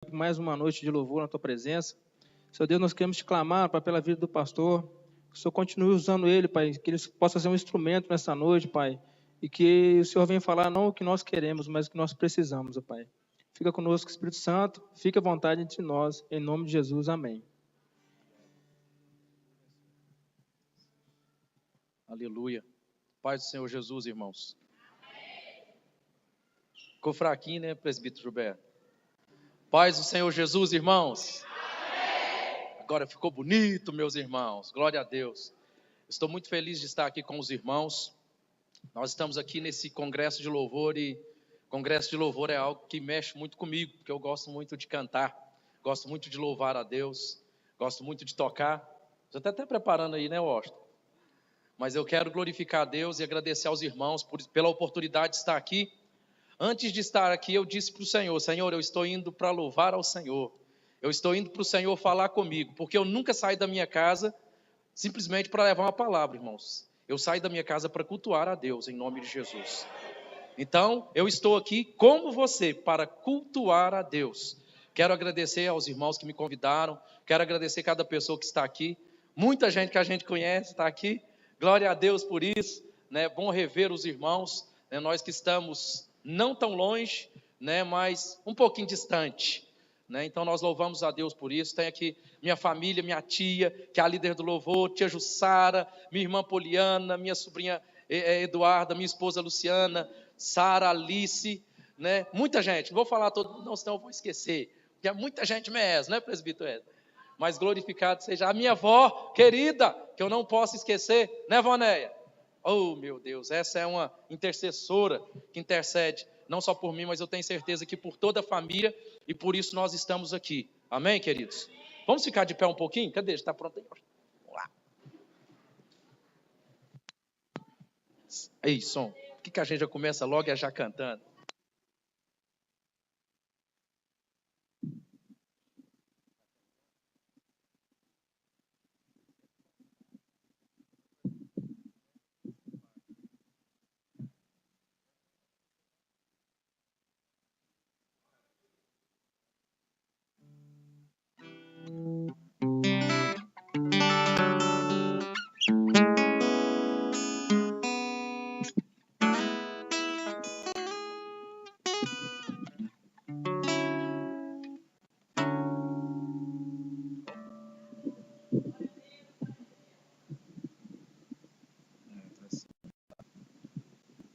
por mais uma noite de louvor na Tua presença. Senhor Deus, nós queremos te clamar, Pai, pela vida do pastor. Que o Senhor continue usando ele, Pai, que ele possa ser um instrumento nessa noite, Pai. E que o Senhor venha falar não o que nós queremos, mas o que nós precisamos, Pai. Fica conosco, Espírito Santo. Fique à vontade entre nós. Em nome de Jesus, amém. Aleluia. Paz do Senhor Jesus, irmãos. Ficou fraquinho, né, presbítero Gilberto? Paz do Senhor Jesus, irmãos. Agora ficou bonito, meus irmãos. Glória a Deus. Estou muito feliz de estar aqui com os irmãos. Nós estamos aqui nesse congresso de louvor e congresso de louvor é algo que mexe muito comigo, porque eu gosto muito de cantar, gosto muito de louvar a Deus, gosto muito de tocar. Você está até preparando aí, né, Washington? Mas eu quero glorificar a Deus e agradecer aos irmãos pela oportunidade de estar aqui. Antes de estar aqui, eu disse para o Senhor, Senhor, eu estou indo para louvar ao Senhor. Eu estou indo para o Senhor falar comigo, porque eu nunca saí da minha casa simplesmente para levar uma palavra, irmãos. Eu saí da minha casa para cultuar a Deus, em nome de Jesus. Então, eu estou aqui como você, para cultuar a Deus. Quero agradecer aos irmãos que me convidaram, quero agradecer cada pessoa que está aqui. Muita gente que a gente conhece está aqui. Glória a Deus por isso, né? Bom rever os irmãos, né? Nós que estamos não tão longe, né? Mas um pouquinho distante, né? Então nós louvamos a Deus por isso. Tem aqui minha família, minha tia, que é a líder do louvor, tia Jussara, minha irmã Poliana, minha sobrinha Eduarda, minha esposa Luciana, Sara, Alice, né? Muita gente, não vou falar todo mundo, não, senão eu vou esquecer, porque é muita gente mesmo, né, presbítero Ed? Mas glorificado seja a minha avó querida, que eu não posso esquecer, né, Vonéia? Oh, meu Deus, essa é uma intercessora que intercede, não só por mim, mas eu tenho certeza que por toda a família, e por isso nós estamos aqui. Amém, queridos? Vamos ficar de pé um pouquinho? Cadê? Está pronto aí? Vamos lá. Ei, som, por que a gente já começa logo já cantando?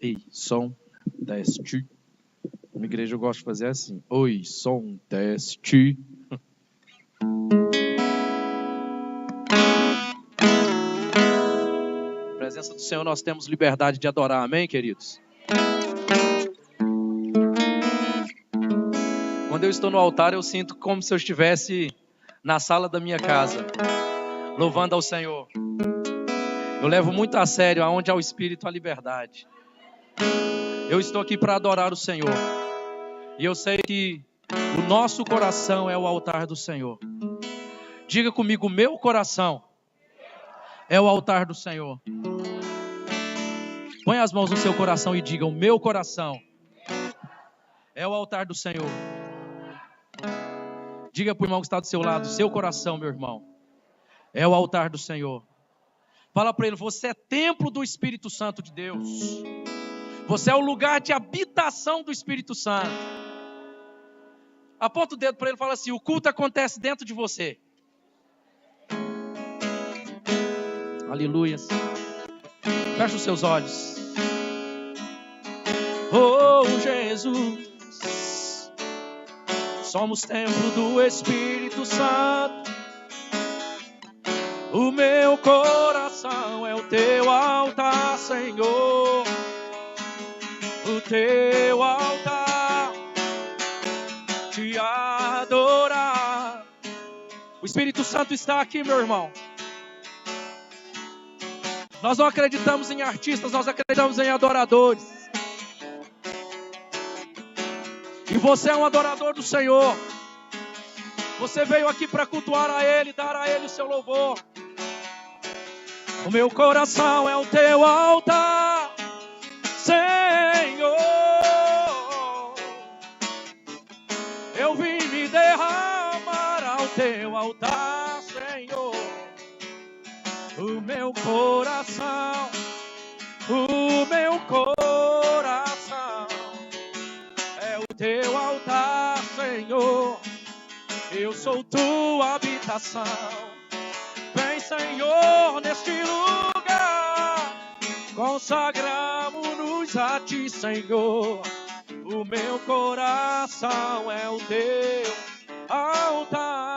Ei, som, teste. Na igreja eu gosto de fazer assim. Oi, som, teste. Na presença do Senhor nós temos liberdade de adorar, amém, queridos? Quando eu estou no altar eu sinto como se eu estivesse na sala da minha casa, louvando ao Senhor. Eu levo muito a sério aonde há o Espírito, a liberdade. Eu estou aqui para adorar o Senhor. E eu sei que o nosso coração é o altar do Senhor. Diga comigo, meu coração é o altar do Senhor. Põe as mãos no seu coração e diga, o meu coração é o altar do Senhor. Diga para o irmão que está do seu lado, seu coração, meu irmão, é o altar do Senhor. Fala para ele, você é templo do Espírito Santo de Deus. Você é o lugar de habitação do Espírito Santo. Aponta o dedo para ele e fala assim, o culto acontece dentro de você. Aleluia. Fecha os seus olhos. Oh, Jesus, somos templo do Espírito Santo. O meu coração é o teu altar, Senhor. O teu altar, te adorar. O Espírito Santo está aqui, meu irmão. Nós não acreditamos em artistas, nós acreditamos em adoradores. E você é um adorador do Senhor. Você veio aqui para cultuar a Ele, dar a Ele o seu louvor. O meu coração é o teu altar, Senhor. Eu vim me derramar teu altar, Senhor, o meu coração, o meu coração é o teu altar, Senhor. Eu sou tua habitação. Vem, Senhor, neste lugar, consagramos-nos a ti, Senhor. O meu coração é o teu altar,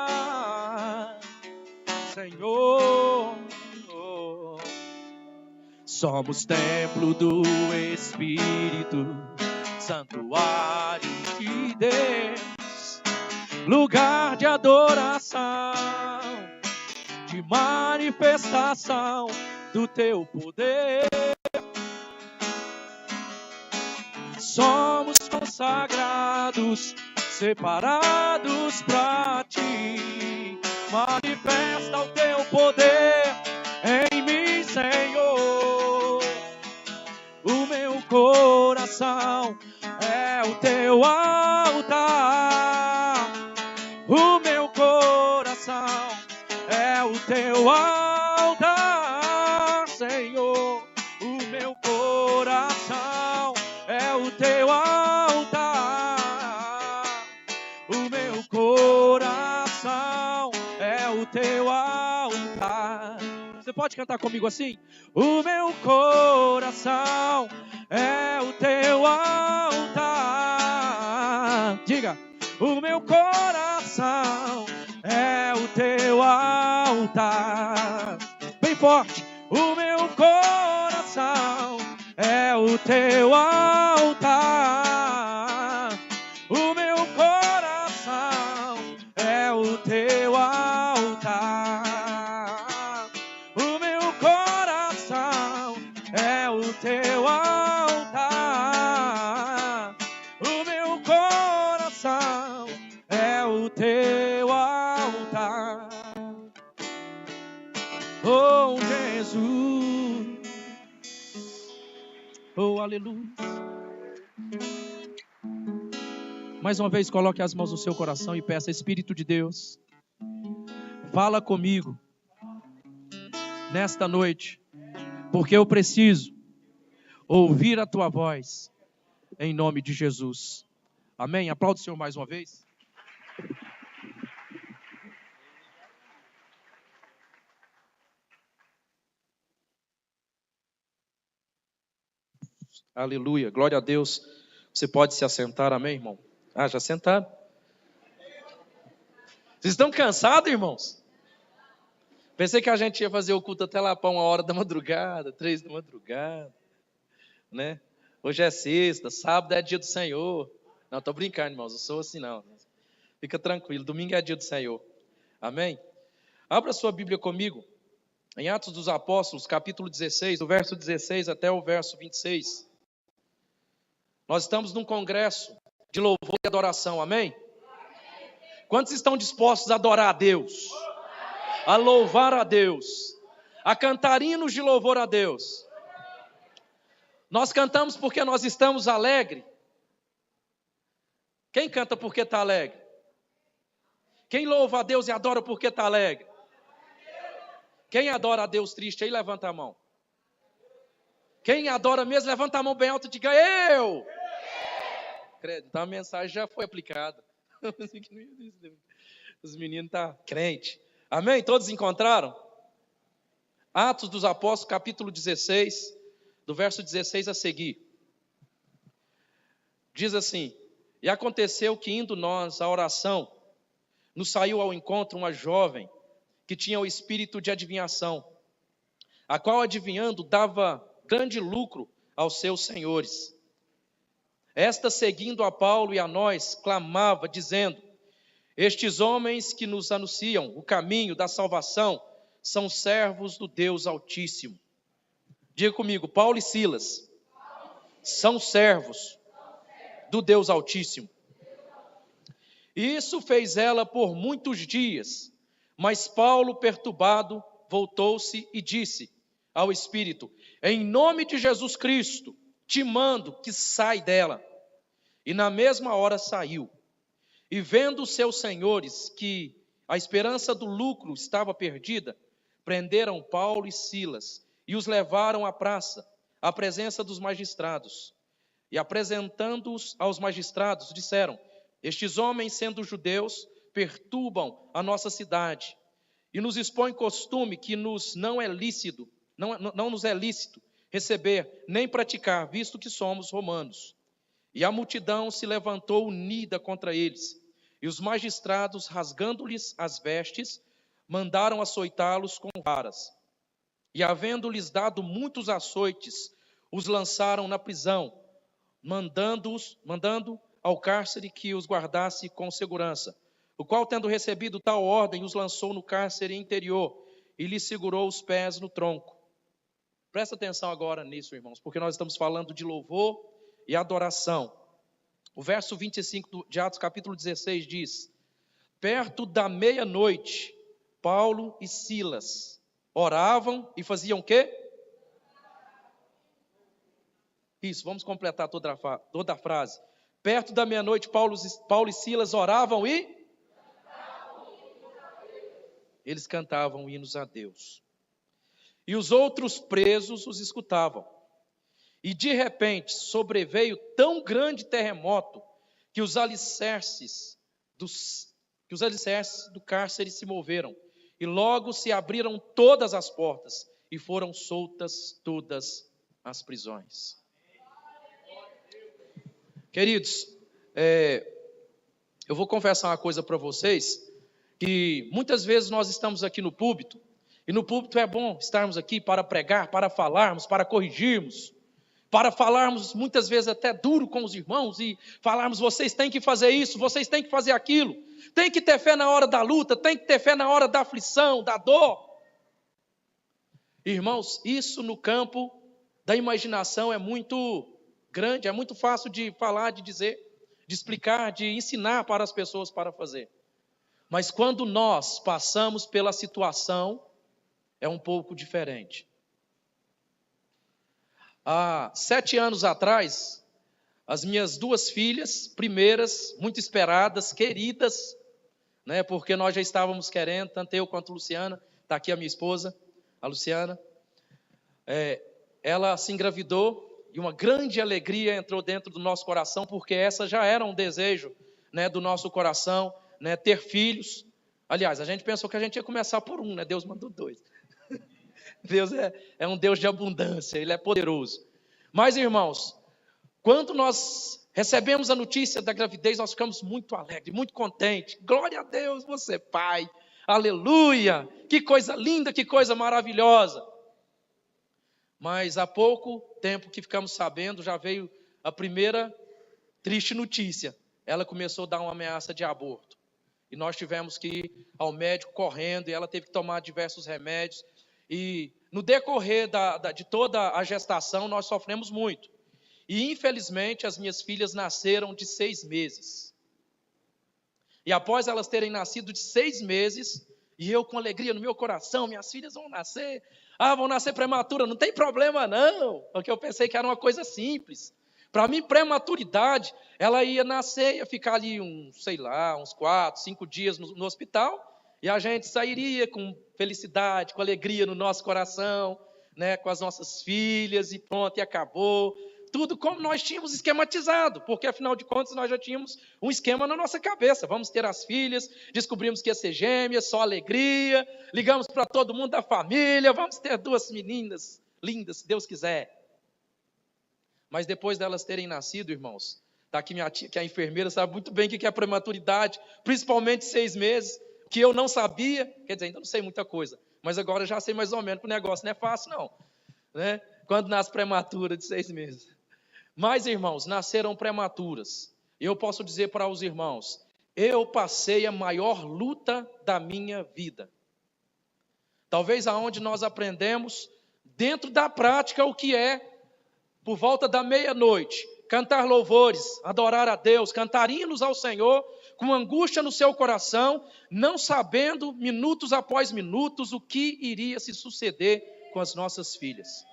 Senhor. Somos templo do Espírito, santuário de Deus, lugar de adoração, de manifestação do teu poder. Somos consagrados, separados para ti. Manifesta o teu poder em mim, Senhor. O meu coração é o teu altar. O meu coração é o teu altar, Senhor. O meu coração é o teu altar. O meu coração é o teu altar. Você pode cantar comigo assim? O meu coração é o teu altar. Diga. O meu coração é o teu altar. Bem forte. O meu coração é o teu altar. O meu coração é o teu altar. O meu coração é o teu altar. O meu coração é o teu altar. Oh, Jesus. Oh, aleluia. Mais uma vez, coloque as mãos no seu coração e peça: Espírito de Deus, fala comigo nesta noite, porque eu preciso ouvir a tua voz, em nome de Jesus. Amém? Aplaude o Senhor mais uma vez. Aleluia, glória a Deus. Você pode se assentar, amém, irmão? Já sentaram? Vocês estão cansados, irmãos? Pensei que a gente ia fazer o culto até lá para 1h da madrugada, 3 da madrugada, né? Hoje é sexta, sábado é dia do Senhor. Não, estou brincando, irmãos, eu sou assim não. Fica tranquilo, domingo é dia do Senhor. Amém? Abra sua Bíblia comigo, em Atos dos Apóstolos, capítulo 16, do verso 16 até o verso 26. Nós estamos num congresso de louvor e adoração, amém? Quantos estão dispostos a adorar a Deus? A louvar a Deus? A cantar hinos de louvor a Deus? Nós cantamos porque nós estamos alegres. Quem canta porque está alegre? Quem louva a Deus e adora porque está alegre? Quem adora a Deus triste aí, levanta a mão. Quem adora mesmo, levanta a mão bem alto e diga: eu! Credo, então a mensagem já foi aplicada. Os meninos estão crentes. Amém? Todos encontraram? Atos dos Apóstolos, capítulo 16, do verso 16 a seguir. Diz assim: e aconteceu que, indo nós à oração, nos saiu ao encontro uma jovem que tinha o espírito de adivinhação, a qual, adivinhando, dava grande lucro aos seus senhores. Esta, seguindo a Paulo e a nós, clamava, dizendo: estes homens que nos anunciam o caminho da salvação são servos do Deus Altíssimo. Diga comigo: Paulo e Silas são servos do Deus Altíssimo. Isso fez ela por muitos dias, mas Paulo, perturbado, voltou-se e disse ao Espírito: em nome de Jesus Cristo, te mando que sai dela. E na mesma hora saiu. E vendo os seus senhores que a esperança do lucro estava perdida, prenderam Paulo e Silas e os levaram à praça, à presença dos magistrados. E apresentando-os aos magistrados, disseram: estes homens, sendo judeus, perturbam a nossa cidade e nos expõem costume que não nos é lícito receber nem praticar, visto que somos romanos. E a multidão se levantou unida contra eles, e os magistrados, rasgando-lhes as vestes, mandaram açoitá-los com varas. E havendo-lhes dado muitos açoites, os lançaram na prisão, mandando ao cárcere que os guardasse com segurança. O qual, tendo recebido tal ordem, os lançou no cárcere interior e lhes segurou os pés no tronco. Presta atenção agora nisso, irmãos, porque nós estamos falando de louvor e adoração. O verso 25 de Atos, capítulo 16, diz: perto da meia-noite, Paulo e Silas oravam e faziam o quê? Isso, vamos completar toda a frase. Perto da meia-noite, Paulo e Silas oravam e eles cantavam hinos a Deus. E os outros presos os escutavam. E de repente sobreveio tão grande terremoto que os alicerces do cárcere se moveram. E logo se abriram todas as portas e foram soltas todas as prisões. Queridos, eu vou confessar uma coisa para vocês, que muitas vezes nós estamos aqui no púlpito, e no púlpito é bom estarmos aqui para pregar, para falarmos, para corrigirmos, para falarmos muitas vezes até duro com os irmãos e falarmos: vocês têm que fazer isso, vocês têm que fazer aquilo, tem que ter fé na hora da luta, tem que ter fé na hora da aflição, da dor. Irmãos, isso no campo da imaginação é muito grande, é muito fácil de falar, de dizer, de explicar, de ensinar para as pessoas para fazer. Mas quando nós passamos pela situação, é um pouco diferente. Há 7 anos atrás, as minhas 2 filhas, primeiras, muito esperadas, queridas, né, porque nós já estávamos querendo, tanto eu quanto a Luciana, está aqui a minha esposa, a Luciana, ela se engravidou e uma grande alegria entrou dentro do nosso coração, porque essa já era um desejo, né, do nosso coração, né, ter filhos. Aliás, a gente pensou que a gente ia começar por um, né? Deus mandou 2. Deus é um Deus de abundância, Ele é poderoso. Mas, irmãos, quando nós recebemos a notícia da gravidez, nós ficamos muito alegres, muito contentes. Glória a Deus, você é pai, aleluia, que coisa linda, que coisa maravilhosa. Mas há pouco tempo que ficamos sabendo, já veio a primeira triste notícia. Ela começou a dar uma ameaça de aborto. E nós tivemos que ir ao médico correndo, e ela teve que tomar diversos remédios. E no decorrer de toda a gestação, nós sofremos muito. E infelizmente as minhas filhas nasceram de 6 meses. E após elas terem nascido de 6 meses, e eu com alegria no meu coração, minhas filhas vão nascer, vão nascer prematura, não tem problema não, porque eu pensei que era uma coisa simples. Para mim, prematuridade, ela ia nascer, ia ficar ali uns 4, 5 dias no hospital, e a gente sairia com felicidade, com alegria no nosso coração, né, com as nossas filhas, e pronto, e acabou. Tudo como nós tínhamos esquematizado, porque afinal de contas nós já tínhamos um esquema na nossa cabeça. Vamos ter as filhas, descobrimos que ia ser gêmeas, só alegria, ligamos para todo mundo da família, vamos ter 2 meninas lindas, se Deus quiser. Mas depois delas terem nascido, irmãos, está aqui minha tia, que é a enfermeira, sabe muito bem o que é a prematuridade, principalmente 6 meses, que eu não sabia, quer dizer, ainda não sei muita coisa, mas agora já sei mais ou menos que o negócio não é fácil não, né? Quando nasce prematura de 6 meses. Mas, irmãos, nasceram prematuras. Eu posso dizer para os irmãos, eu passei a maior luta da minha vida. Talvez aonde nós aprendemos, dentro da prática, o que é, por volta da meia-noite, cantar louvores, adorar a Deus, cantar hinos ao Senhor, com angústia no seu coração, não sabendo, minutos após minutos, o que iria se suceder com as nossas filhas.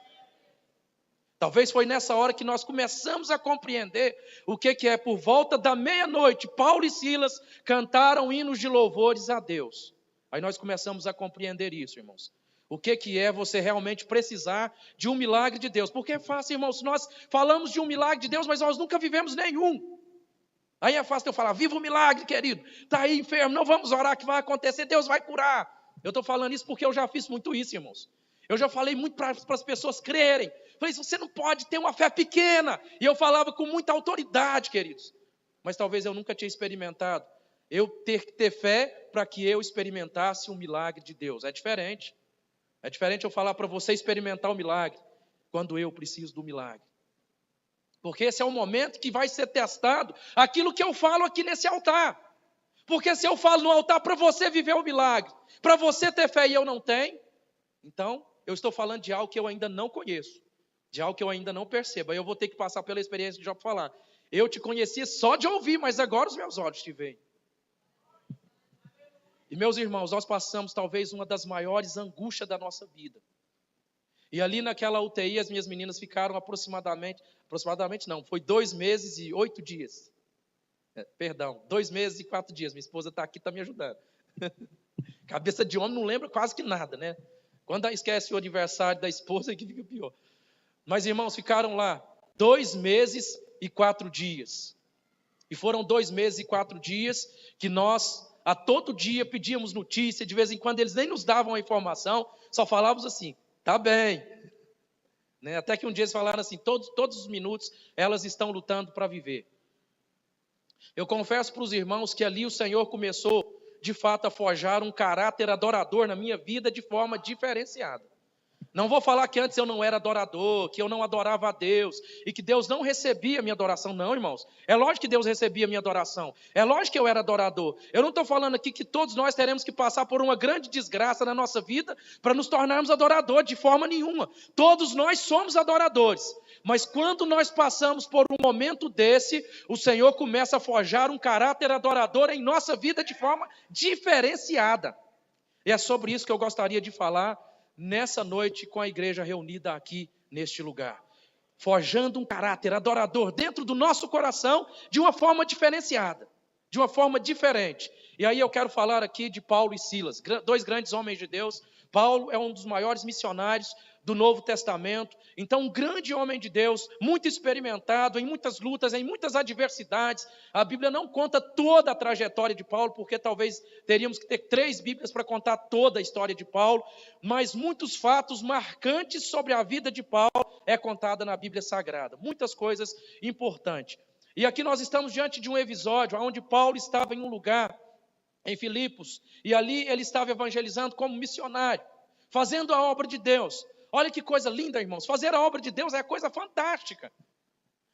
Talvez foi nessa hora que nós começamos a compreender o que é. Por volta da meia-noite, Paulo e Silas cantaram hinos de louvores a Deus. Aí nós começamos a compreender isso, irmãos. O que é você realmente precisar de um milagre de Deus. Porque é fácil, irmãos, nós falamos de um milagre de Deus, mas nós nunca vivemos nenhum. Aí é fácil eu falar, viva o milagre, querido. Está aí enfermo, não vamos orar que vai acontecer, Deus vai curar. Eu estou falando isso porque eu já fiz muito isso, irmãos. Eu já falei muito para as pessoas crerem. Falei, você não pode ter uma fé pequena. E eu falava com muita autoridade, queridos. Mas talvez eu nunca tinha experimentado. Eu ter que ter fé para que eu experimentasse um milagre de Deus. É diferente. É diferente eu falar para você experimentar o milagre quando eu preciso do milagre. Porque esse é o momento que vai ser testado aquilo que eu falo aqui nesse altar. Porque se eu falo no altar para você viver o milagre, para você ter fé e eu não tenho, então eu estou falando de algo que eu ainda não conheço, de algo que eu ainda não percebo. Aí eu vou ter que passar pela experiência de Jó para falar. Eu te conhecia só de ouvir, mas agora os meus olhos te veem. E meus irmãos, nós passamos talvez uma das maiores angústias da nossa vida. E ali naquela UTI as minhas meninas ficaram aproximadamente não, foi 2 meses e 8 dias. 2 meses e 4 dias. Minha esposa está aqui, está me ajudando. Cabeça de homem não lembra quase que nada, né? Quando esquece o aniversário da esposa é que fica pior. Mas irmãos, ficaram lá 2 meses e 4 dias. E foram 2 meses e 4 dias que nós a todo dia pedíamos notícia, de vez em quando eles nem nos davam a informação, só falávamos assim, tá bem. Né? Até que um dia eles falaram assim, todos os minutos elas estão lutando para viver. Eu confesso para os irmãos que ali o Senhor começou, de fato, a forjar um caráter adorador na minha vida de forma diferenciada. Não vou falar que antes eu não era adorador, que eu não adorava a Deus e que Deus não recebia a minha adoração. Não, irmãos. É lógico que Deus recebia a minha adoração. É lógico que eu era adorador. Eu não estou falando aqui que todos nós teremos que passar por uma grande desgraça na nossa vida para nos tornarmos adoradores, de forma nenhuma. Todos nós somos adoradores. Mas quando nós passamos por um momento desse, o Senhor começa a forjar um caráter adorador em nossa vida de forma diferenciada. E é sobre isso que eu gostaria de falar nessa noite com a igreja reunida aqui neste lugar. Forjando um caráter adorador dentro do nosso coração de uma forma diferenciada, de uma forma diferente. E aí eu quero falar aqui de Paulo e Silas, 2 grandes homens de Deus. Paulo é um dos maiores missionários do Novo Testamento. Então, um grande homem de Deus, muito experimentado em muitas lutas, em muitas adversidades. A Bíblia não conta toda a trajetória de Paulo, porque talvez teríamos que ter 3 Bíblias para contar toda a história de Paulo, mas muitos fatos marcantes sobre a vida de Paulo é contada na Bíblia Sagrada. Muitas coisas importantes. E aqui nós estamos diante de um episódio onde Paulo estava em um lugar, em Filipos, e ali ele estava evangelizando como missionário, fazendo a obra de Deus. Olha que coisa linda, irmãos. Fazer a obra de Deus é coisa fantástica.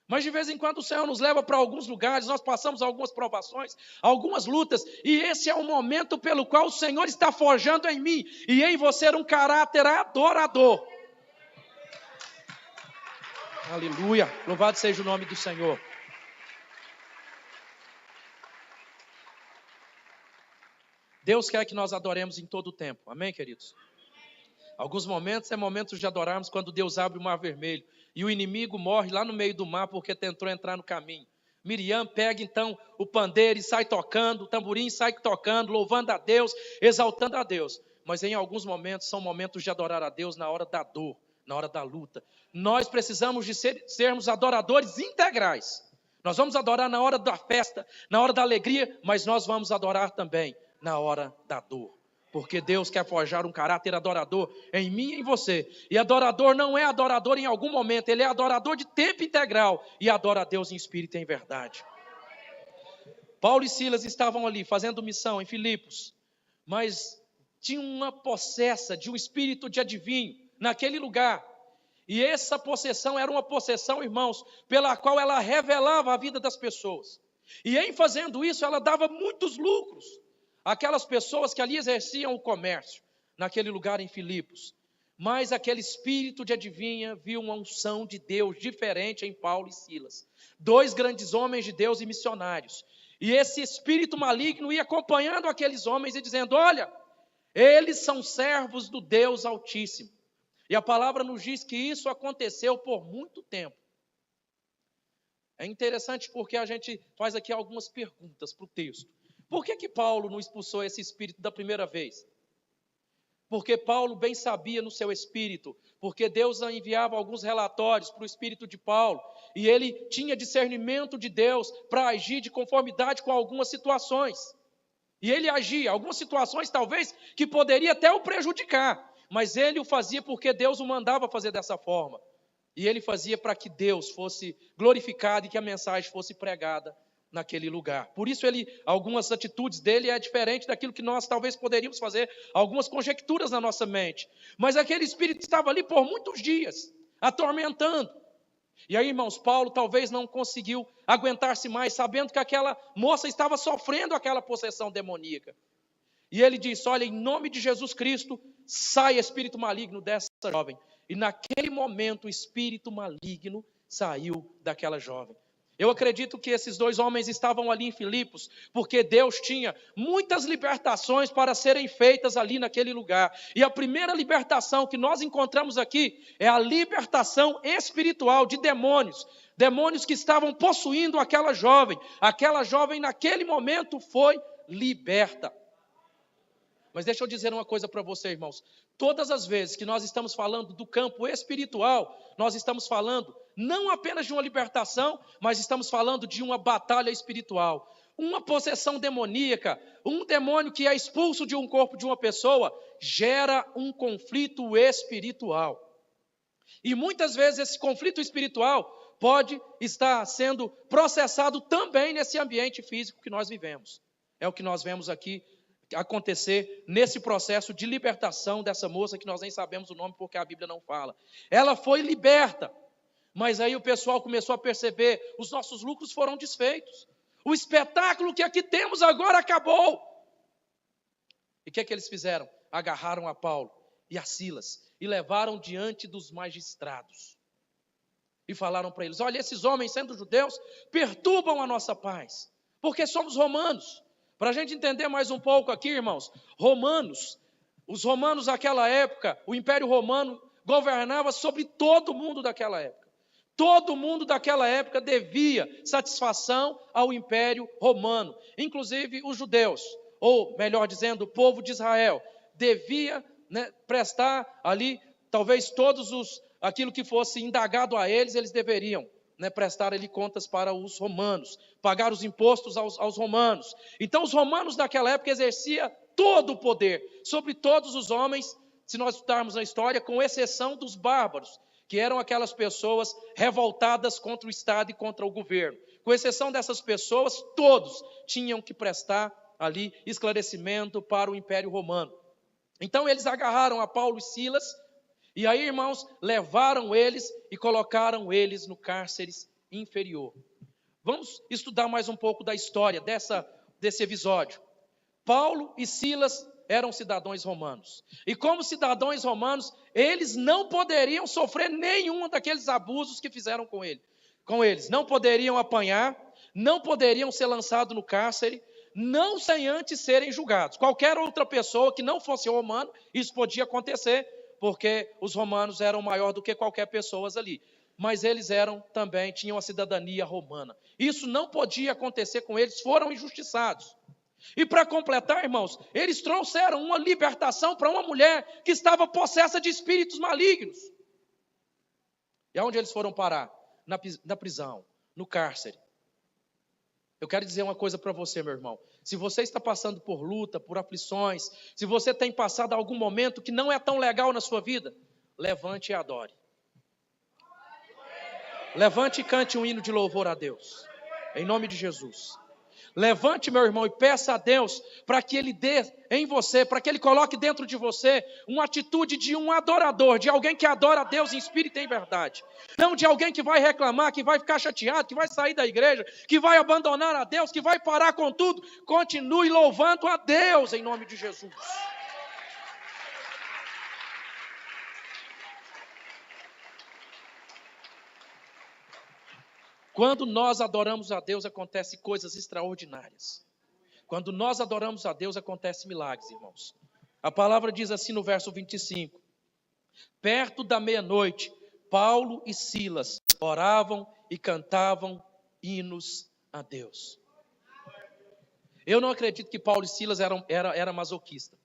Mas de vez em quando o Senhor nos leva para alguns lugares, nós passamos algumas provações, algumas lutas, e esse é o momento pelo qual o Senhor está forjando em mim e em você um caráter adorador. Aleluia. Louvado seja o nome do Senhor. Deus quer que nós adoremos em todo o tempo. Amém, queridos? Alguns momentos é momentos de adorarmos quando Deus abre o mar vermelho e o inimigo morre lá no meio do mar porque tentou entrar no caminho. Miriam pega então o pandeiro e sai tocando, o tamborim sai tocando, louvando a Deus, exaltando a Deus. Mas em alguns momentos são momentos de adorar a Deus na hora da dor, na hora da luta. Nós precisamos de sermos adoradores integrais. Nós vamos adorar na hora da festa, na hora da alegria, mas nós vamos adorar também na hora da dor. Porque Deus quer forjar um caráter adorador em mim e em você. E adorador não é adorador em algum momento, ele é adorador de tempo integral e adora a Deus em espírito e em verdade. Paulo e Silas estavam ali fazendo missão em Filipos, mas tinha uma possessa de um espírito de adivinho naquele lugar. E essa possessão era uma possessão, irmãos, pela qual ela revelava a vida das pessoas. E em fazendo isso, ela dava muitos lucros. Aquelas pessoas que ali exerciam o comércio, naquele lugar em Filipos. Mas aquele espírito de adivinha viu uma unção de Deus diferente em Paulo e Silas. 2 grandes homens de Deus e missionários. E esse espírito maligno ia acompanhando aqueles homens e dizendo, olha, eles são servos do Deus Altíssimo. E a palavra nos diz que isso aconteceu por muito tempo. É interessante porque a gente faz aqui algumas perguntas para o texto. Por que Paulo não expulsou esse espírito da primeira vez? Porque Paulo bem sabia no seu espírito, porque Deus enviava alguns relatórios para o espírito de Paulo, e ele tinha discernimento de Deus para agir de conformidade com algumas situações. E ele agia, algumas situações talvez que poderia até o prejudicar, mas ele o fazia porque Deus o mandava fazer dessa forma. E ele fazia para que Deus fosse glorificado e que a mensagem fosse pregada naquele lugar. Por isso algumas atitudes dele é diferente daquilo que nós talvez poderíamos fazer, algumas conjecturas na nossa mente. Mas aquele espírito estava ali por muitos dias, atormentando. E aí, irmãos, Paulo talvez não conseguiu aguentar-se mais, sabendo que aquela moça estava sofrendo aquela possessão demoníaca. E ele disse: olha, em nome de Jesus Cristo, sai espírito maligno dessa jovem. E naquele momento o espírito maligno saiu daquela jovem. Eu acredito que esses dois homens estavam ali em Filipos, porque Deus tinha muitas libertações para serem feitas ali naquele lugar. E a primeira libertação que nós encontramos aqui é a libertação espiritual de demônios. Demônios que estavam possuindo aquela jovem. Aquela jovem naquele momento foi liberta. Mas deixa eu dizer uma coisa para você, irmãos. Todas as vezes que nós estamos falando do campo espiritual, nós estamos falando não apenas de uma libertação, mas estamos falando de uma batalha espiritual. Uma possessão demoníaca, um demônio que é expulso de um corpo de uma pessoa, gera um conflito espiritual. E muitas vezes esse conflito espiritual pode estar sendo processado também nesse ambiente físico que nós vivemos. É o que nós vemos aqui acontecer nesse processo de libertação dessa moça, que nós nem sabemos o nome porque a Bíblia não fala. Ela foi liberta, mas aí o pessoal começou a perceber, os nossos lucros foram desfeitos, o espetáculo que aqui temos agora acabou. E o que é que eles fizeram? Agarraram a Paulo e a Silas e levaram diante dos magistrados e falaram para eles: olha, esses homens, sendo judeus, perturbam a nossa paz, porque somos romanos. Para a gente entender mais um pouco aqui, irmãos, os romanos naquela época, o Império Romano governava sobre todo mundo daquela época. Todo mundo daquela época devia satisfação ao Império Romano, inclusive os judeus, ou melhor dizendo, o povo de Israel, devia prestar ali, talvez aquilo que fosse indagado a eles, eles deveriam prestar ali contas para os romanos, pagar os impostos aos romanos. Então os romanos naquela época exerciam todo o poder sobre todos os homens, se nós estudarmos a história, com exceção dos bárbaros, que eram aquelas pessoas revoltadas contra o Estado e contra o governo. Com exceção dessas pessoas, todos tinham que prestar ali esclarecimento para o Império Romano. Então eles agarraram a Paulo e Silas, e aí, irmãos, levaram eles e colocaram eles no cárcere inferior. Vamos estudar mais um pouco da história desse episódio. Paulo e Silas eram cidadãos romanos. E como cidadãos romanos, eles não poderiam sofrer nenhum daqueles abusos que fizeram com eles. Não poderiam apanhar, não poderiam ser lançados no cárcere, não sem antes serem julgados. Qualquer outra pessoa que não fosse romano, isso podia acontecer, porque os romanos eram maior do que qualquer pessoa ali. Mas eles tinham a cidadania romana. Isso não podia acontecer com eles, foram injustiçados. E para completar, irmãos, eles trouxeram uma libertação para uma mulher que estava possessa de espíritos malignos. E aonde eles foram parar? Na prisão, no cárcere. Eu quero dizer uma coisa para você, meu irmão. Se você está passando por luta, por aflições, se você tem passado algum momento que não é tão legal na sua vida, levante e adore. Levante e cante um hino de louvor a Deus, em nome de Jesus. Levante, meu irmão, e peça a Deus para que Ele dê em você, para que Ele coloque dentro de você uma atitude de um adorador, de alguém que adora a Deus em espírito e em verdade. Não de alguém que vai reclamar, que vai ficar chateado, que vai sair da igreja, que vai abandonar a Deus, que vai parar com tudo. Continue louvando a Deus em nome de Jesus. Quando nós adoramos a Deus, acontecem coisas extraordinárias. Quando nós adoramos a Deus, acontecem milagres, irmãos. A palavra diz assim no verso 25. Perto da meia-noite, Paulo e Silas oravam e cantavam hinos a Deus. Eu não acredito que Paulo e Silas eram masoquistas.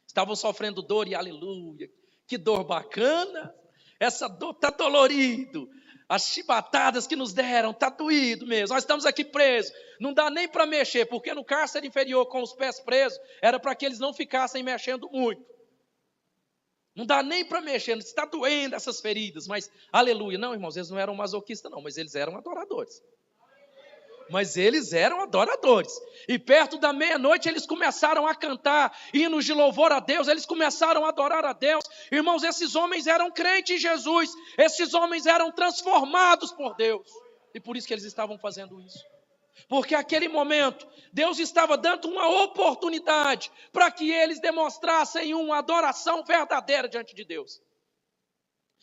Estavam sofrendo dor e aleluia. Que dor bacana. Essa dor está dolorido. As chibatadas que nos deram, está doído mesmo. Nós estamos aqui presos. Não dá nem para mexer, porque no cárcere inferior com os pés presos, era para que eles não ficassem mexendo muito. Não dá nem para mexer, está doendo essas feridas, mas aleluia. Não, irmãos, eles não eram masoquistas não, mas eles eram adoradores. E perto da meia-noite eles começaram a cantar hinos de louvor a Deus, eles começaram a adorar a Deus. Irmãos, esses homens eram crentes em Jesus, esses homens eram transformados por Deus. E por isso que eles estavam fazendo isso. Porque naquele momento, Deus estava dando uma oportunidade para que eles demonstrassem uma adoração verdadeira diante de Deus.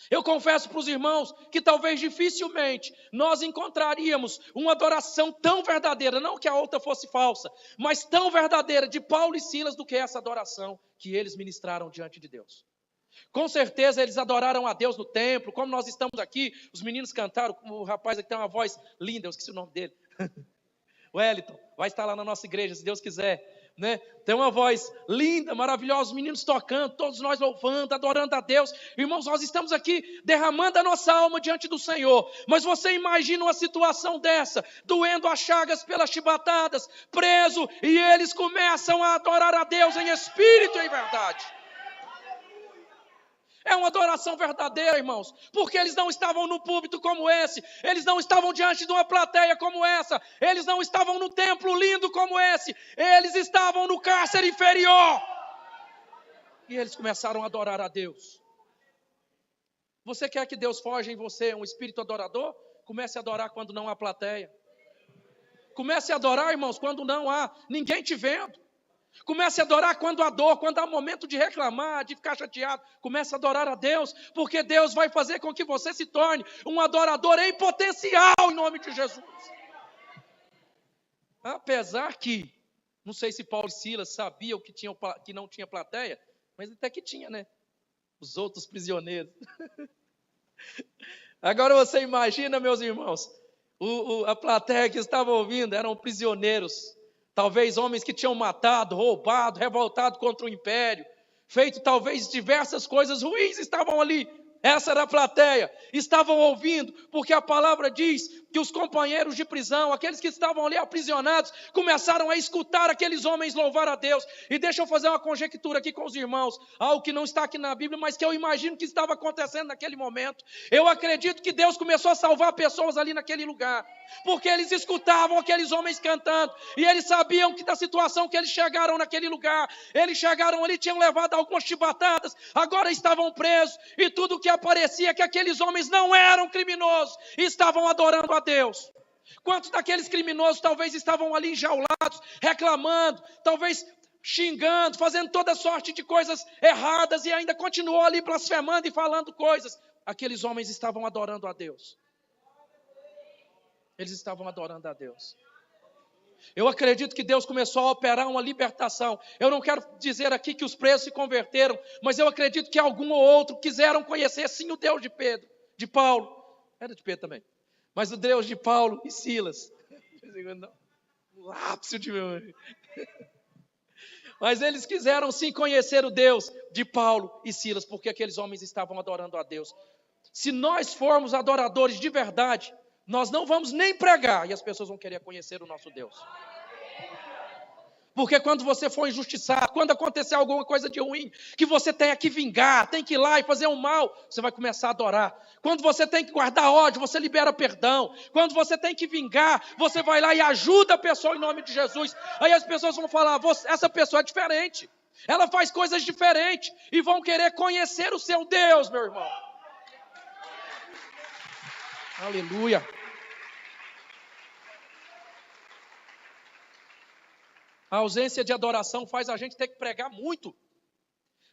Eu confesso para os irmãos que talvez dificilmente nós encontraríamos uma adoração tão verdadeira, não que a outra fosse falsa, mas tão verdadeira de Paulo e Silas do que essa adoração que eles ministraram diante de Deus. Com certeza eles adoraram a Deus no templo, como nós estamos aqui, os meninos cantaram, o rapaz aqui tem uma voz linda, eu esqueci o nome dele, Wellington, vai estar lá na nossa igreja, se Deus quiser. Né? Tem uma voz linda, maravilhosa, os meninos tocando, todos nós louvando, adorando a Deus. Irmãos, nós estamos aqui derramando a nossa alma diante do Senhor. Mas você imagina uma situação dessa, doendo as chagas pelas chibatadas, preso, e eles começam a adorar a Deus em espírito e em verdade. É uma adoração verdadeira, irmãos, porque eles não estavam no púlpito como esse, eles não estavam diante de uma plateia como essa, eles não estavam no templo lindo como esse, eles estavam no cárcere inferior. E eles começaram a adorar a Deus. Você quer que Deus forje em você um espírito adorador? Comece a adorar quando não há plateia. Comece a adorar, irmãos, quando não há ninguém te vendo. Comece a adorar quando há dor, quando há momento de reclamar, de ficar chateado. Comece a adorar a Deus, porque Deus vai fazer com que você se torne um adorador em potencial, em nome de Jesus. Apesar que, não sei se Paulo e Silas sabiam que não tinha plateia, mas até que tinha, né? Os outros prisioneiros. Agora você imagina, meus irmãos, a plateia que estava ouvindo eram prisioneiros. Talvez homens que tinham matado, roubado, revoltado contra o império, feito talvez diversas coisas ruins, estavam ali. Essa era a plateia, estavam ouvindo, porque a palavra diz que os companheiros de prisão, aqueles que estavam ali aprisionados, começaram a escutar aqueles homens louvar a Deus. E deixa eu fazer uma conjectura aqui com os irmãos, algo que não está aqui na Bíblia, mas que eu imagino que estava acontecendo naquele momento. Eu acredito que Deus começou a salvar pessoas ali naquele lugar, porque eles escutavam aqueles homens cantando, e eles sabiam que da situação que eles chegaram naquele lugar, eles chegaram ali, tinham levado algumas chibatadas, agora estavam presos, e tudo que aparecia que aqueles homens não eram criminosos, e estavam adorando a Deus. Quantos daqueles criminosos talvez estavam ali enjaulados, reclamando, talvez xingando, fazendo toda sorte de coisas erradas, e ainda continuou ali blasfemando e falando coisas. Aqueles homens estavam adorando a Deus. Eles estavam adorando a Deus. Eu acredito que Deus começou a operar uma libertação. Eu não quero dizer aqui que os presos se converteram, mas eu acredito que algum ou outro quiseram conhecer sim o Deus de Pedro, de Paulo. Era de Pedro também. Mas o Deus de Paulo e Silas. Lápis de memória. Mas eles quiseram sim conhecer o Deus de Paulo e Silas, porque aqueles homens estavam adorando a Deus. Se nós formos adoradores de verdade, nós não vamos nem pregar e as pessoas vão querer conhecer o nosso Deus. Porque quando você for injustiçado, quando acontecer alguma coisa de ruim, que você tenha que vingar, tem que ir lá e fazer um mal, você vai começar a adorar. Quando você tem que guardar ódio, você libera perdão. Quando você tem que vingar, você vai lá e ajuda a pessoa em nome de Jesus. Aí as pessoas vão falar, essa pessoa é diferente, ela faz coisas diferentes, e vão querer conhecer o seu Deus, meu irmão. Aleluia. A ausência de adoração faz a gente ter que pregar muito.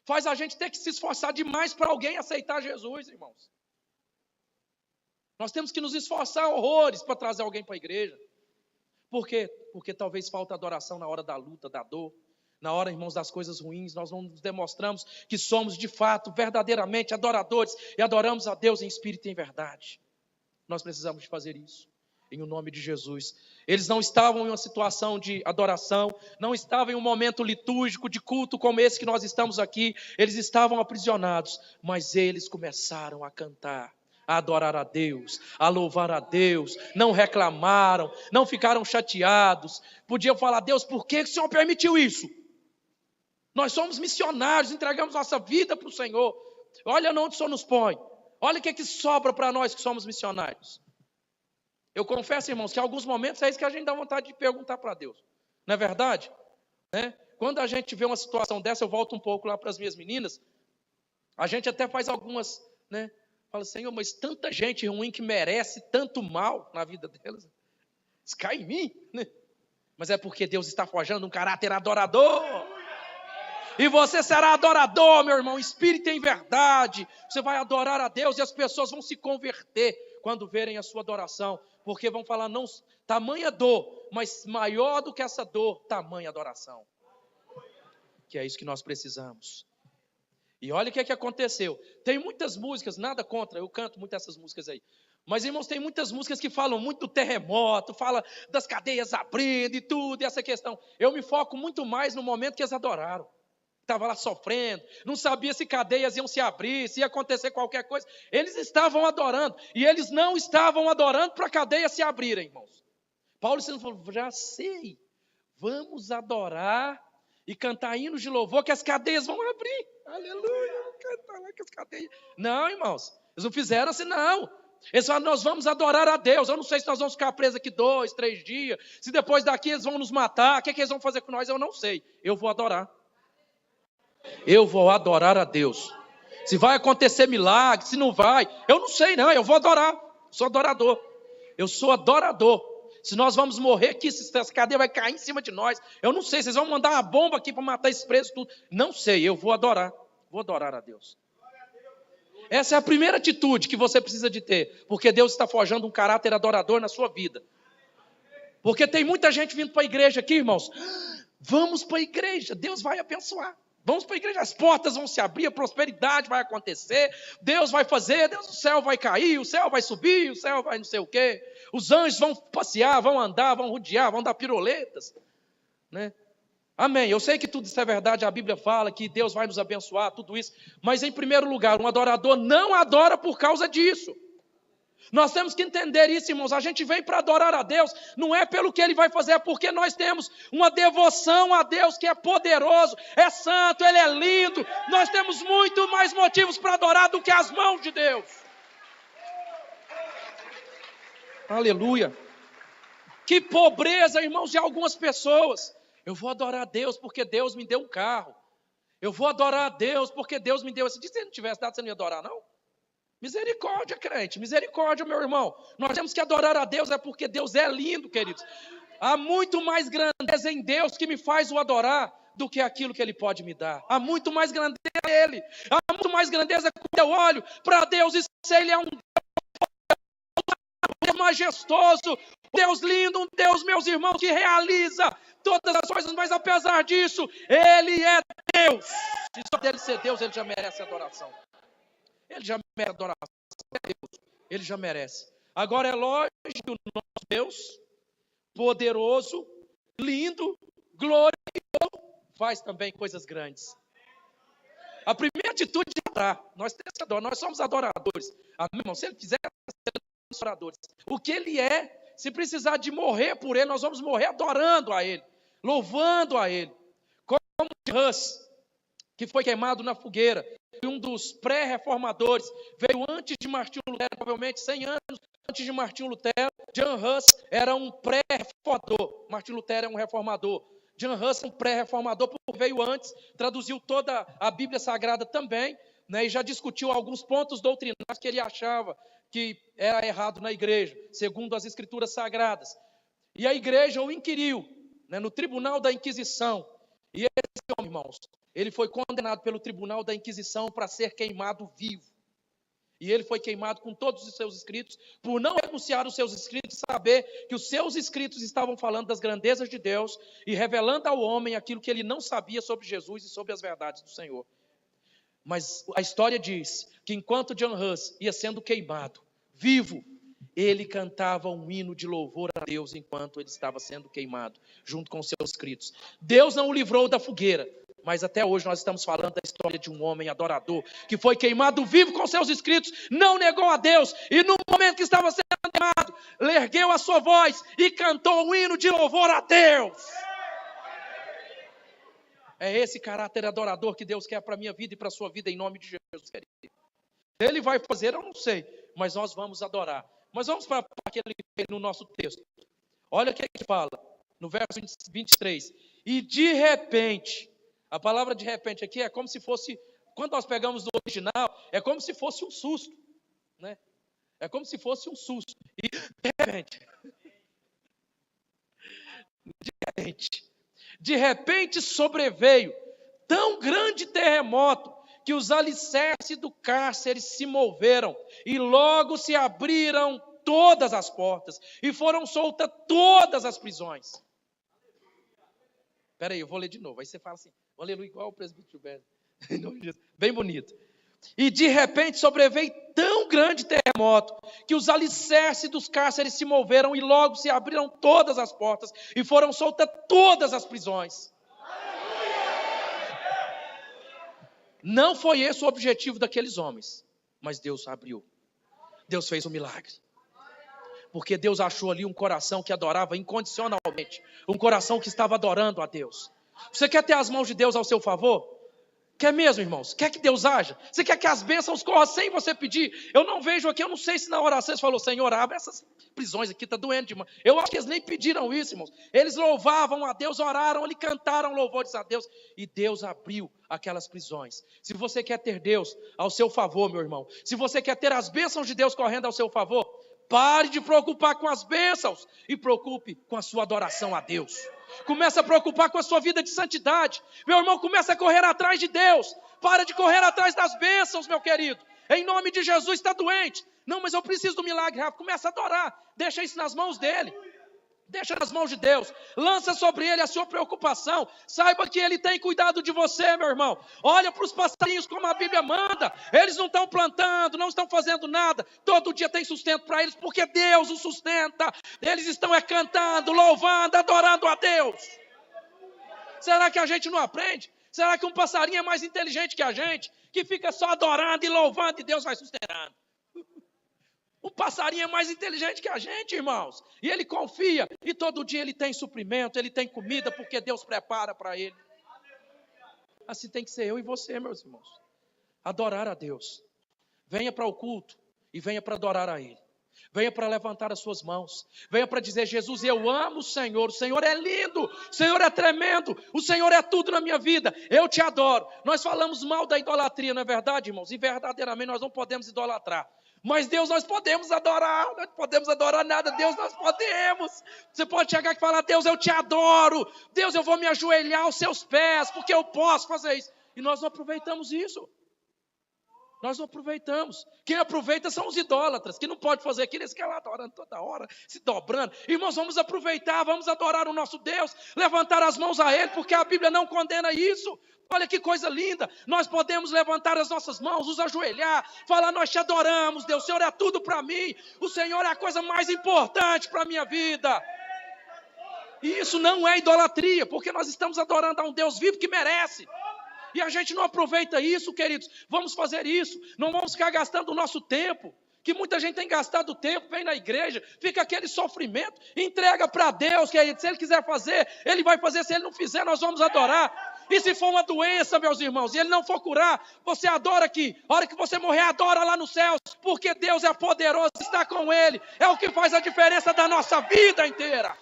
Faz a gente ter que se esforçar demais para alguém aceitar Jesus, irmãos. Nós temos que nos esforçar horrores para trazer alguém para a igreja. Por quê? Porque talvez falta adoração na hora da luta, da dor. Na hora, irmãos, das coisas ruins, nós não nos demonstramos que somos de fato, verdadeiramente adoradores e adoramos a Deus em espírito e em verdade. Nós precisamos de fazer isso, em o nome de Jesus. Eles não estavam em uma situação de adoração, não estavam em um momento litúrgico de culto como esse que nós estamos aqui. Eles estavam aprisionados, mas eles começaram a cantar, a adorar a Deus, a louvar a Deus, não reclamaram, não ficaram chateados. Podiam falar: Deus, por que o Senhor permitiu isso? Nós somos missionários, entregamos nossa vida para o Senhor. Olha onde o Senhor nos põe. Olha o que sobra para nós que somos missionários. Eu confesso, irmãos, que em alguns momentos é isso que a gente dá vontade de perguntar para Deus. Não é verdade? Quando a gente vê uma situação dessa, eu volto um pouco lá para as minhas meninas, a gente até faz algumas, fala: Senhor, mas tanta gente ruim que merece tanto mal na vida delas. Isso cai em mim, Mas é porque Deus está forjando um caráter adorador. E você será adorador, meu irmão, espírito em verdade. Você vai adorar a Deus e as pessoas vão se converter quando verem a sua adoração. Porque vão falar: não, tamanha dor, mas maior do que essa dor, tamanha adoração. Que é isso que nós precisamos. E olha o que aconteceu. Tem muitas músicas, nada contra, eu canto muito essas músicas aí. Mas, irmãos, tem muitas músicas que falam muito do terremoto, fala das cadeias abrindo e tudo, e essa questão. Eu me foco muito mais no momento que eles adoraram. Estava lá sofrendo, não sabia se cadeias iam se abrir, se ia acontecer qualquer coisa. Eles estavam adorando, e eles não estavam adorando para a cadeia se abrirem, irmãos. Paulo falou: já sei, vamos adorar e cantar hinos de louvor que as cadeias vão abrir. Aleluia, cantar lá que as cadeias... Não, irmãos, eles não fizeram assim, não. Eles falaram: nós vamos adorar a Deus. Eu não sei se nós vamos ficar presos aqui 2, 3 dias, se depois daqui eles vão nos matar, o que eles vão fazer com nós, eu não sei. Eu vou adorar. Eu vou adorar a Deus. Se vai acontecer milagre, se não vai, eu não sei não, eu vou adorar. Sou adorador. Eu sou adorador. Se nós vamos morrer aqui, se essa cadeia vai cair em cima de nós, eu não sei, vocês vão mandar uma bomba aqui para matar esses presos tudo. Não sei, eu vou adorar. Vou adorar a Deus. Essa é a primeira atitude que você precisa de ter, porque Deus está forjando um caráter adorador na sua vida. Porque tem muita gente vindo para a igreja aqui, irmãos. Vamos para a igreja, Deus vai abençoar. Vamos para a igreja, as portas vão se abrir, a prosperidade vai acontecer, Deus vai fazer, o céu vai cair, o céu vai subir, o céu vai não sei o quê. Os anjos vão passear, vão andar, vão rodear, vão dar piruletas. Amém, eu sei que tudo isso é verdade, a Bíblia fala que Deus vai nos abençoar, tudo isso. Mas em primeiro lugar, um adorador não adora por causa disso. Nós temos que entender isso, irmãos. A gente vem para adorar a Deus, não é pelo que Ele vai fazer, é porque nós temos uma devoção a Deus que é poderoso, é santo, Ele é lindo. Nós temos muito mais motivos para adorar do que as mãos de Deus. Aleluia. Que pobreza, irmãos, de algumas pessoas. Eu vou adorar a Deus porque Deus me deu um carro. Eu vou adorar a Deus porque Deus me deu esse. Se Ele não tivesse dado, você não ia adorar, não? Misericórdia, crente, misericórdia, meu irmão. Nós temos que adorar a Deus, é porque Deus é lindo, queridos. Há muito mais grandeza em Deus que me faz o adorar do que aquilo que Ele pode me dar. Há muito mais grandeza nele. Há muito mais grandeza quando eu olho para Deus e sei Ele é um Deus majestoso, um Deus lindo, um Deus, meus irmãos, que realiza todas as coisas, mas apesar disso, Ele é Deus. E só dele ser Deus, Ele já merece adoração. Ele já merece adoração, Ele já merece. Agora é lógico que o nosso Deus, poderoso, lindo, glorioso, faz também coisas grandes. A primeira atitude é adorar. Nós temos que adorar, nós somos adoradores. Amém, irmão? Se Ele quiser, nós somos adoradores. O que Ele é, se precisar de morrer por Ele, nós vamos morrer adorando a Ele, louvando a Ele. Como Hus, que foi queimado na fogueira. Um dos pré-reformadores, veio antes de Martinho Lutero, provavelmente 100 anos antes de Martinho Lutero. John Hus era um pré-reformador, Martinho Lutero é um reformador. John Hus é um pré-reformador, porque veio antes, traduziu toda a Bíblia Sagrada também, e já discutiu alguns pontos doutrinários que ele achava que era errado na igreja, segundo as Escrituras Sagradas. E a igreja o inquiriu, no tribunal da Inquisição. E esse homem, irmãos, ele foi condenado pelo tribunal da Inquisição para ser queimado vivo. E ele foi queimado com todos os seus escritos, por não renunciar os seus escritos, saber que os seus escritos estavam falando das grandezas de Deus e revelando ao homem aquilo que ele não sabia sobre Jesus e sobre as verdades do Senhor. Mas a história diz que enquanto John Huss ia sendo queimado, vivo, ele cantava um hino de louvor a Deus enquanto ele estava sendo queimado, junto com os seus escritos. Deus não o livrou da fogueira, mas até hoje nós estamos falando da história de um homem adorador, que foi queimado vivo com seus escritos, não negou a Deus, e no momento que estava sendo queimado, ergueu a sua voz e cantou um hino de louvor a Deus. É esse caráter adorador que Deus quer para a minha vida e para a sua vida, em nome de Jesus, querido. Ele vai fazer, eu não sei, mas nós vamos adorar. Mas vamos para aquele no nosso texto. Olha o que ele fala, no verso 23. E de repente, a palavra de repente aqui é como se fosse, quando nós pegamos do original, é como se fosse um susto, né? É como se fosse um susto. E de repente sobreveio tão grande terremoto que os alicerces do cárcere se moveram e logo se abriram todas as portas e foram soltas todas as prisões. Espera aí, eu vou ler de novo. Aí você fala assim, aleluia, igual o presbítero Gilberto. Bem bonito. E de repente sobreveio tão grande terremoto que os alicerces dos cárceres se moveram e logo se abriram todas as portas e foram soltas todas as prisões. Não foi esse o objetivo daqueles homens, mas Deus abriu. Deus fez um milagre. Porque Deus achou ali um coração que adorava incondicionalmente, um coração que estava adorando a Deus. Você quer ter as mãos de Deus ao seu favor? Quer mesmo, irmãos? Quer que Deus haja? Você quer que as bênçãos corram sem você pedir? Eu não vejo aqui, eu não sei se na oração eles falaram, Senhor, abre essas prisões aqui, está doendo demais. Eu acho que eles nem pediram isso, irmãos. Eles louvavam a Deus, oraram, eles cantaram louvores a Deus. E Deus abriu aquelas prisões. Se você quer ter Deus ao seu favor, meu irmão, se você quer ter as bênçãos de Deus correndo ao seu favor, pare de preocupar com as bênçãos e preocupe com a sua adoração a Deus. Comece a preocupar com a sua vida de santidade. Meu irmão, comece a correr atrás de Deus. Para de correr atrás das bênçãos, meu querido. Em nome de Jesus, está doente. Não, mas eu preciso do milagre rápido. Comece a adorar. Deixa isso nas mãos dele. Deixa nas mãos de Deus. Lança sobre ele a sua preocupação. Saiba que ele tem cuidado de você, meu irmão. Olha para os passarinhos como a Bíblia manda. Eles não estão plantando, não estão fazendo nada. Todo dia tem sustento para eles, porque Deus os sustenta. Eles estão cantando, louvando, adorando a Deus. Será que a gente não aprende? Será que um passarinho é mais inteligente que a gente? Que fica só adorando e louvando e Deus vai sustentando. O passarinho é mais inteligente que a gente, irmãos. E ele confia. E todo dia ele tem suprimento, ele tem comida, porque Deus prepara para ele. Assim tem que ser eu e você, meus irmãos. Adorar a Deus. Venha para o culto e venha para adorar a Ele. Venha para levantar as suas mãos. Venha para dizer, Jesus, eu amo o Senhor é lindo, o Senhor é tremendo, o Senhor é tudo na minha vida, eu te adoro. Nós falamos mal da idolatria, não é verdade, irmãos? E verdadeiramente nós não podemos idolatrar. Mas Deus nós podemos adorar, nós não podemos adorar nada, Deus nós podemos. Você pode chegar aqui e falar, Deus eu te adoro, Deus eu vou me ajoelhar aos seus pés, porque eu posso fazer isso. E nós não aproveitamos isso. Nós não aproveitamos. Quem aproveita são os idólatras, que não pode fazer aquilo, eles querem lá adorando toda hora, se dobrando. Irmãos, vamos aproveitar, vamos adorar o nosso Deus, levantar as mãos a Ele, porque a Bíblia não condena isso. Olha que coisa linda, nós podemos levantar as nossas mãos, nos ajoelhar, falar, nós te adoramos, Deus, o Senhor é tudo para mim, o Senhor é a coisa mais importante para a minha vida. E isso não é idolatria, porque nós estamos adorando a um Deus vivo que merece. E a gente não aproveita isso, queridos. Vamos fazer isso. Não vamos ficar gastando o nosso tempo. Que muita gente tem gastado tempo, vem na igreja, fica aquele sofrimento. Entrega para Deus, querido. Se Ele quiser fazer, Ele vai fazer. Se Ele não fizer, nós vamos adorar. E se for uma doença, meus irmãos, e Ele não for curar, você adora aqui. A hora que você morrer, adora lá nos céus. Porque Deus é poderoso, está com Ele. É o que faz a diferença da nossa vida inteira.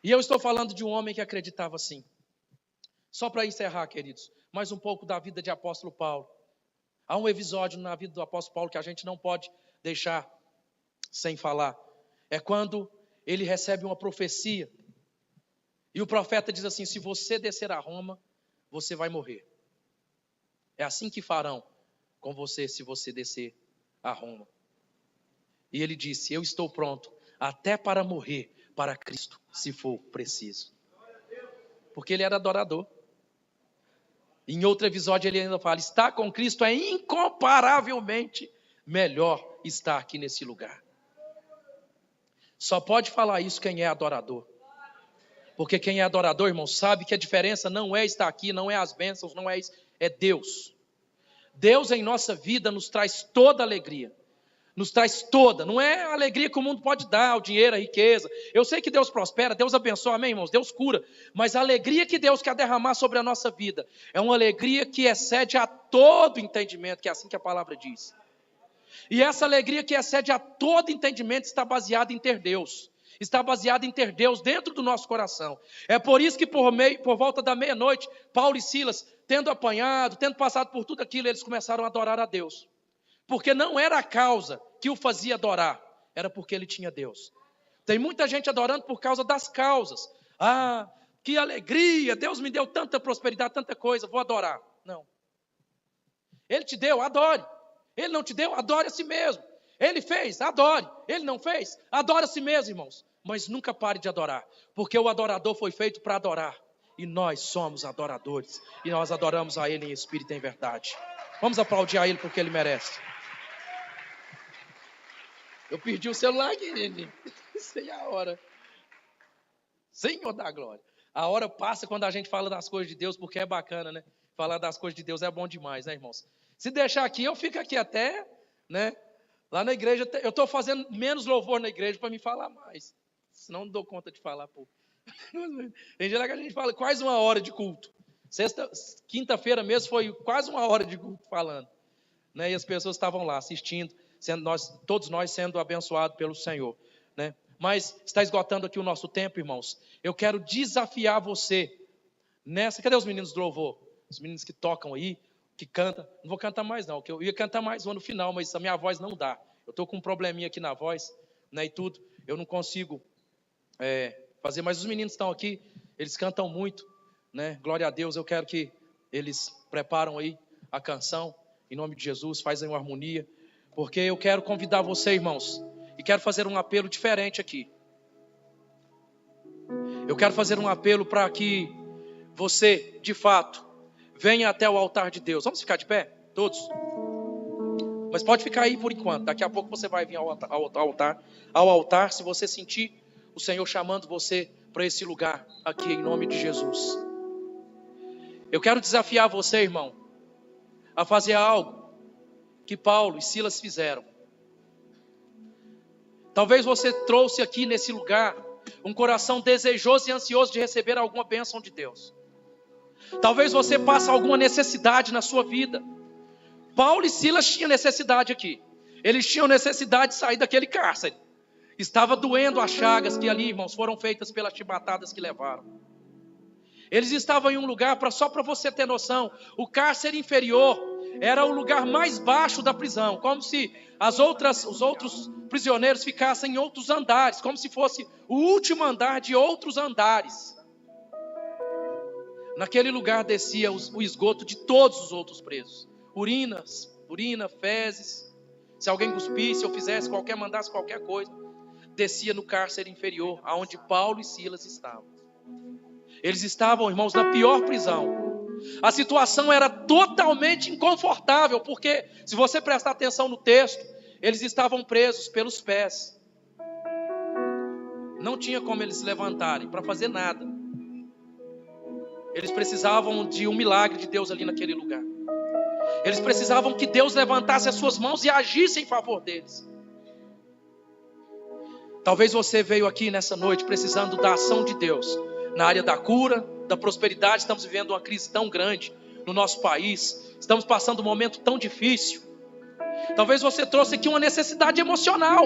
E eu estou falando de um homem que acreditava assim. Só para encerrar, queridos, mais um pouco da vida de apóstolo Paulo. Há um episódio na vida do apóstolo Paulo que a gente não pode deixar sem falar. É quando ele recebe uma profecia. E o profeta diz assim: se você descer a Roma, você vai morrer. É assim que farão com você se você descer a Roma. E ele disse: eu estou pronto até para morrer para Cristo, se for preciso. Porque ele era adorador. Em outro episódio ele ainda fala: estar com Cristo é incomparavelmente melhor estar aqui nesse lugar. Só pode falar isso quem é adorador. Porque quem é adorador, irmão, sabe que a diferença não é estar aqui, não é as bênçãos, não é isso, é Deus. Deus em nossa vida nos traz toda alegria. Nos traz toda, não é a alegria que o mundo pode dar, o dinheiro, a riqueza. Eu sei que Deus prospera, Deus abençoa, amém, irmãos? Deus cura. Mas a alegria que Deus quer derramar sobre a nossa vida é uma alegria que excede a todo entendimento, que é assim que a palavra diz. E essa alegria que excede a todo entendimento está baseada em ter Deus. Está baseada em ter Deus dentro do nosso coração. É por isso que por volta da meia-noite, Paulo e Silas, tendo apanhado, tendo passado por tudo aquilo, eles começaram a adorar a Deus. Porque não era a causa que o fazia adorar, era porque ele tinha Deus. Tem muita gente adorando por causa das causas. Ah, que alegria, Deus me deu tanta prosperidade, tanta coisa, vou adorar. Não. Ele te deu, adore. Ele não te deu, adore a si mesmo. Ele fez, adore. Ele não fez, adore a si mesmo, irmãos. Mas nunca pare de adorar, porque o adorador foi feito para adorar. E nós somos adoradores. E nós adoramos a Ele em espírito e em verdade. Vamos aplaudir a Ele porque Ele merece. Eu perdi o celular aqui, gente. Sem a hora. Senhor da glória. A hora passa quando a gente fala das coisas de Deus, porque é bacana, né? Falar das coisas de Deus é bom demais, né, irmãos? Se deixar aqui, eu fico aqui até, né? Lá na igreja, eu estou fazendo menos louvor na igreja para me falar mais. Senão não dou conta de falar, pô. Tem dia que a gente fala quase uma hora de culto. Quinta-feira mesmo foi quase uma hora de culto falando. Né? E as pessoas estavam lá assistindo, todos nós sendo abençoados pelo Senhor. Né? Mas está esgotando aqui o nosso tempo, irmãos. Eu quero desafiar você nessa. Cadê os meninos do louvor? Os meninos que tocam aí, que cantam. Não vou cantar mais não, porque eu ia cantar mais no final, mas a minha voz não dá. Eu estou com um probleminha aqui na voz, né, e tudo. Eu não consigo fazer, mas os meninos estão aqui, eles cantam muito, né? Glória a Deus. Eu quero que eles preparam aí a canção, em nome de Jesus, fazem uma harmonia, porque eu quero convidar você, irmãos, e quero fazer um apelo diferente aqui. Eu quero fazer um apelo para que você, de fato, venha até o altar de Deus. Vamos ficar de pé, todos? Mas pode ficar aí por enquanto. Daqui a pouco você vai vir ao altar, se você sentir o Senhor chamando você para esse lugar aqui, em nome de Jesus. Eu quero desafiar você, irmão, a fazer algo que Paulo e Silas fizeram. Talvez você trouxe aqui nesse lugar um coração desejoso e ansioso de receber alguma bênção de Deus. Talvez você passe alguma necessidade na sua vida. Paulo e Silas tinham necessidade aqui. Eles tinham necessidade de sair daquele cárcere. Estava doendo as chagas que ali, irmãos, foram feitas pelas chibatadas que levaram. Eles estavam em um lugar, só para você ter noção, o cárcere inferior era o lugar mais baixo da prisão, como se os outros prisioneiros ficassem em outros andares, como se fosse o último andar de outros andares. Naquele lugar descia o esgoto de todos os outros presos. Urina, fezes. Se alguém cuspisse ou mandasse qualquer coisa, descia no cárcere inferior, aonde Paulo e Silas estavam. Eles estavam, irmãos, na pior prisão. A situação era totalmente inconfortável, porque, se você prestar atenção no texto, eles estavam presos pelos pés. Não tinha como eles se levantarem para fazer nada. Eles precisavam de um milagre de Deus ali naquele lugar. Eles precisavam que Deus levantasse as suas mãos e agisse em favor deles. Talvez você veio aqui nessa noite precisando da ação de Deus na área da cura, da prosperidade. Estamos vivendo uma crise tão grande no nosso país. Estamos passando um momento tão difícil. Talvez você trouxe aqui uma necessidade emocional.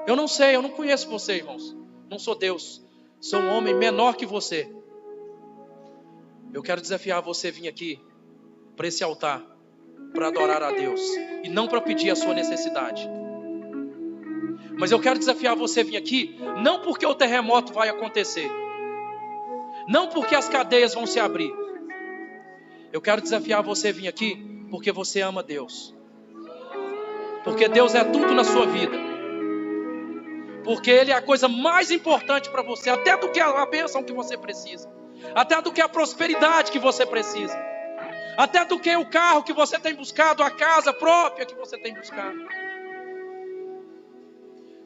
Eu não sei, eu não conheço você, irmãos. Não sou Deus. Sou um homem menor que você. Eu quero desafiar você a vir aqui para esse altar, para adorar a Deus e não para pedir a sua necessidade. Mas eu quero desafiar você a vir aqui, não porque o terremoto vai acontecer, não porque as cadeias vão se abrir. Eu quero desafiar você a vir aqui porque você ama Deus. Porque Deus é tudo na sua vida. Porque Ele é a coisa mais importante para você, até do que a bênção que você precisa, até do que a prosperidade que você precisa, até do que o carro que você tem buscado, a casa própria que você tem buscado.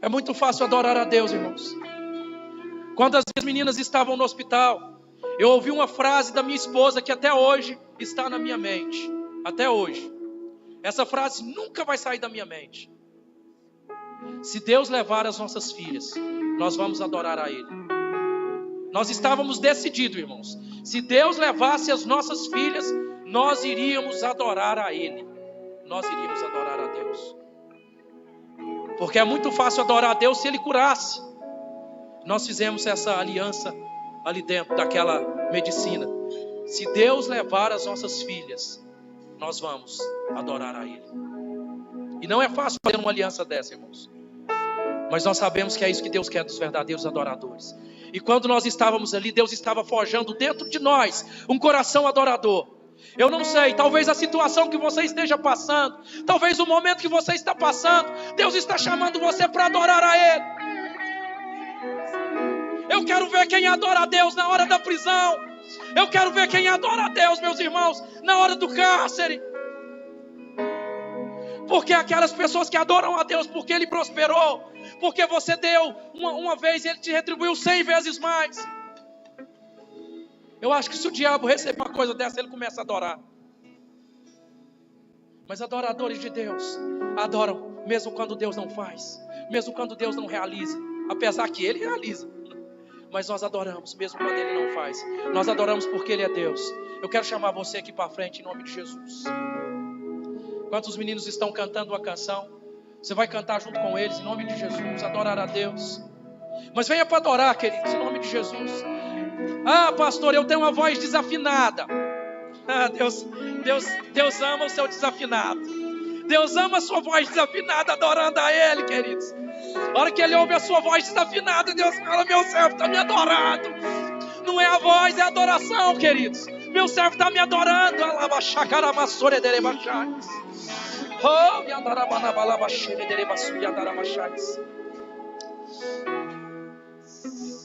É muito fácil adorar a Deus, irmãos. Quando as minhas meninas estavam no hospital, eu ouvi uma frase da minha esposa que até hoje está na minha mente. Até hoje. Essa frase nunca vai sair da minha mente. Se Deus levar as nossas filhas, nós vamos adorar a Ele. Nós estávamos decididos, irmãos. Se Deus levasse as nossas filhas, nós iríamos adorar a Ele. Nós iríamos adorar a Deus. Porque é muito fácil adorar a Deus se Ele curasse. Nós fizemos essa aliança ali dentro daquela medicina. Se Deus levar as nossas filhas, nós vamos adorar a Ele. E não é fácil fazer uma aliança dessa, irmãos. Mas nós sabemos que é isso que Deus quer dos verdadeiros adoradores. E quando nós estávamos ali, Deus estava forjando dentro de nós um coração adorador. Eu não sei, talvez a situação que você esteja passando, talvez o momento que você está passando, Deus está chamando você para adorar a Ele. Eu quero ver quem adora a Deus na hora da prisão. Eu quero ver quem adora a Deus, meus irmãos, na hora do cárcere. Porque aquelas pessoas que adoram a Deus porque Ele prosperou, porque você deu uma vez e Ele te retribuiu 100 vezes mais. Eu acho que se o diabo receber uma coisa dessa, ele começa a adorar. Mas adoradores de Deus adoram mesmo quando Deus não faz, mesmo quando Deus não realiza, apesar que Ele realiza. Mas nós adoramos mesmo quando Ele não faz. Nós adoramos porque Ele é Deus. Eu quero chamar você aqui para frente em nome de Jesus. Enquanto os meninos estão cantando uma canção, você vai cantar junto com eles em nome de Jesus, adorar a Deus. Mas venha para adorar, queridos, em nome de Jesus. Ah, pastor, eu tenho uma voz desafinada. Ah, Deus ama o seu desafinado. Deus ama a sua voz desafinada, adorando a Ele, queridos. A hora que Ele ouve a sua voz desafinada, Deus fala, meu servo está me adorando. Não é a voz, é a adoração, queridos. Meu servo está me adorando.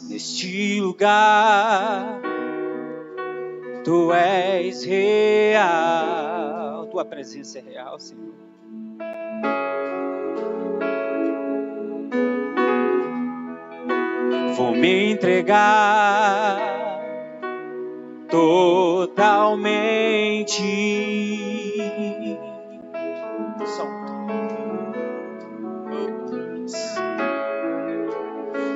Neste lugar, Tu és real. Tua presença é real, Senhor. Vou me entregar totalmente.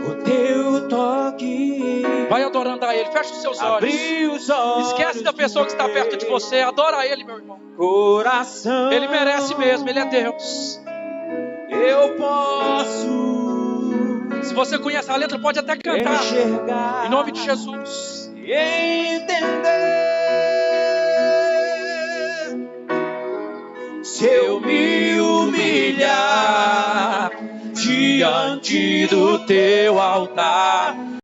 O Teu toque. Vai adorando a Ele, fecha os seus olhos. Abri os olhos. Esquece da pessoa que está perto de você, adora a Ele, meu irmão. Coração. Ele merece mesmo, Ele é Deus. Eu posso. Se você conhece a letra, pode até cantar. Enxergar. Em nome de Jesus. E entender. Se eu me humilhar diante do Teu altar,